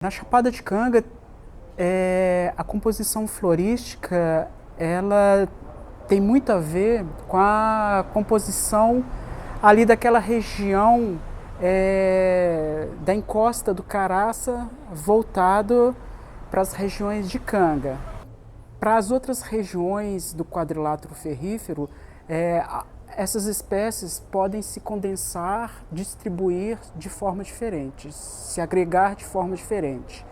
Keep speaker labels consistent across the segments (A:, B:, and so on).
A: Na Chapada de Canga, a composição florística ela tem muito a ver com a composição ali daquela região da encosta do Caraça voltado para as regiões de Canga. Para as outras regiões do quadrilátero ferrífero, essas espécies podem se condensar, distribuir de forma diferente, se agregar de forma diferente.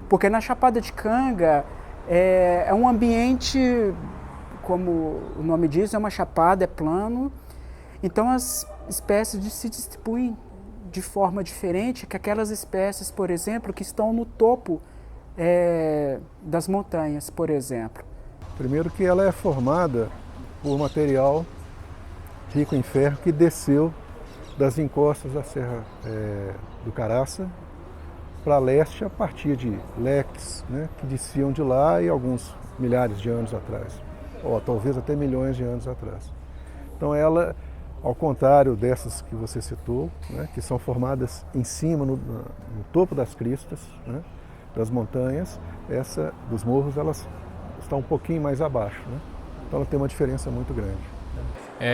A: Porque na Chapada de Canga é um ambiente, como o nome diz, é uma chapada, é plano, então as espécies se distribuem de forma diferente que aquelas espécies, por exemplo, que estão no topo das montanhas, por exemplo.
B: Primeiro que ela é formada por material rico em ferro que desceu das encostas da Serra do Caraça para leste a partir de leques, né, que desciam de lá e alguns milhares de anos atrás, ou talvez até milhões de anos atrás. Então ela, ao contrário dessas que você citou, né, que são formadas em cima, no topo das cristas, né, das montanhas, essa dos morros, elas estão um pouquinho mais abaixo, né? Então ela tem uma diferença muito grande.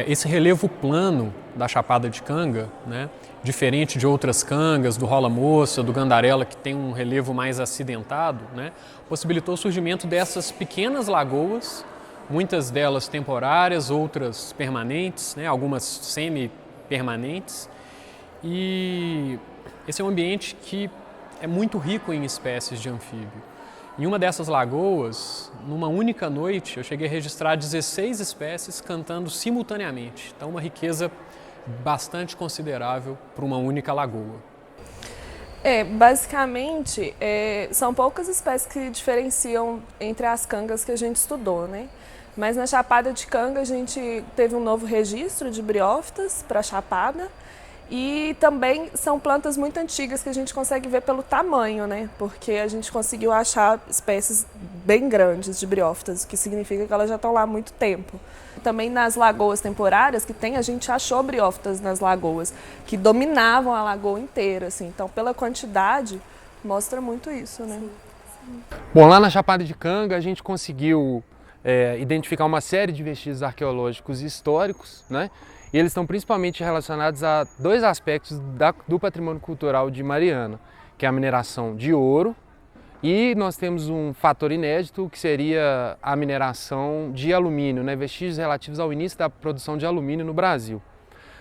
C: Esse relevo plano da Chapada de Canga, né, diferente de outras cangas, do Rola Moça, do Gandarela, que tem um relevo mais acidentado, né, possibilitou o surgimento dessas pequenas lagoas, muitas delas temporárias, outras permanentes, né, algumas semi-permanentes. E esse é um ambiente que é muito rico em espécies de anfíbio. Em uma dessas lagoas, numa única noite, eu cheguei a registrar 16 espécies cantando simultaneamente. Então, uma riqueza bastante considerável para uma única lagoa.
D: Basicamente, são poucas espécies que diferenciam entre as cangas que a gente estudou, né? Mas na Chapada de Canga a gente teve um novo registro de briófitas para a Chapada. E também são plantas muito antigas que a gente consegue ver pelo tamanho, né? Porque a gente conseguiu achar espécies bem grandes de briófitas, o que significa que elas já estão lá há muito tempo. Também nas lagoas temporárias que tem, a gente achou briófitas nas lagoas, que dominavam a lagoa inteira, assim. Então, pela quantidade, mostra muito isso, né?
E: Sim. Bom, lá na Chapada de Canga a gente conseguiu identificar uma série de vestígios arqueológicos e históricos, né? E eles estão principalmente relacionados a dois aspectos do patrimônio cultural de Mariana, que é a mineração de ouro, e nós temos um fator inédito que seria a mineração de alumínio, né? Vestígios relativos ao início da produção de alumínio no Brasil.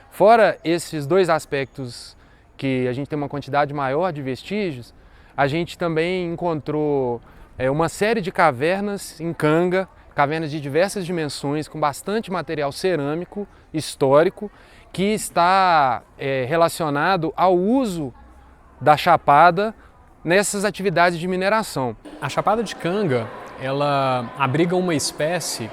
E: Fora esses dois aspectos que a gente tem uma quantidade maior de vestígios, a gente também encontrou uma série de cavernas em Canga, cavernas de diversas dimensões, com bastante material cerâmico histórico, que está relacionado ao uso da chapada nessas atividades de mineração.
C: A Chapada de Canga, ela abriga uma espécie,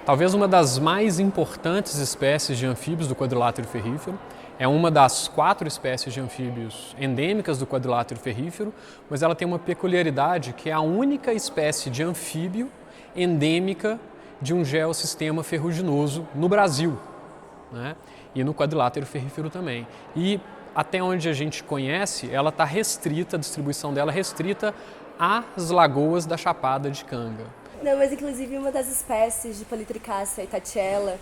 C: talvez uma das mais importantes espécies de anfíbios do quadrilátero ferrífero. É uma das 4 espécies de anfíbios endêmicas do quadrilátero ferrífero, mas ela tem uma peculiaridade que é a única espécie de anfíbio endêmica de um geossistema ferruginoso no Brasil, né? E no quadrilátero ferrífero também. E até onde a gente conhece, ela está restrita, a distribuição dela é restrita às lagoas da Chapada de Canga.
F: Não, mas inclusive uma das espécies de Polytrichasia itatiella,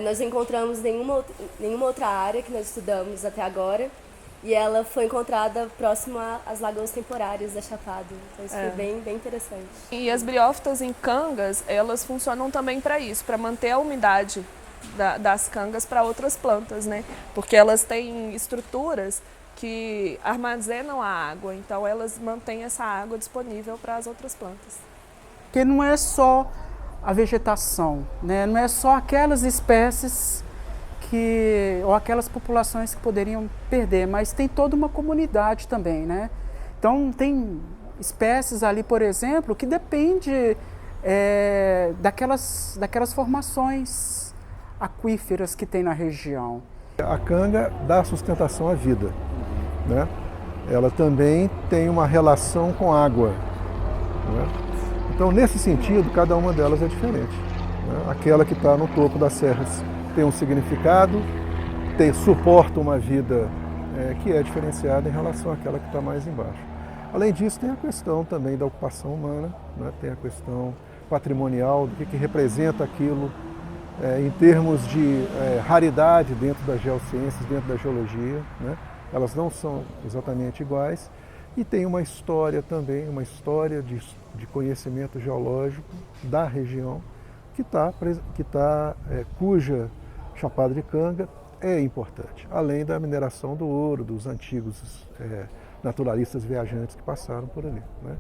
F: nós encontramos nenhuma outra área que nós estudamos até agora, e ela foi encontrada próxima às lagoas temporárias da Chapada. Então isso foi bem interessante.
D: E as briófitas em cangas, elas funcionam também para isso, para manter a umidade das cangas para outras plantas, né? Porque elas têm estruturas que armazenam a água, então elas mantêm essa água disponível para as outras plantas.
A: Porque não é só a vegetação, né? Não é só aquelas espécies ou aquelas populações que poderiam perder, mas tem toda uma comunidade também, né? Então tem espécies ali, por exemplo, que depende daquelas formações aquíferas que tem na região.
B: A canga dá sustentação à vida, né? Ela também tem uma relação com água, né? Então, nesse sentido, cada uma delas é diferente, né? Aquela que está no topo das serras tem um significado, suporta uma vida que é diferenciada em relação àquela que está mais embaixo. Além disso, tem a questão também da ocupação humana, né? Tem a questão patrimonial, do que representa aquilo em termos de raridade dentro das geociências, dentro da geologia, né? Elas não são exatamente iguais. E tem uma história também, uma história de conhecimento geológico da região cuja Chapada de Canga é importante, além da mineração do ouro, dos antigos naturalistas viajantes que passaram por ali, né?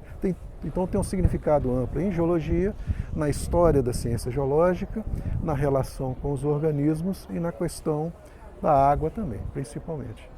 B: Então tem um significado amplo em geologia, na história da ciência geológica, na relação com os organismos e na questão da água também, principalmente.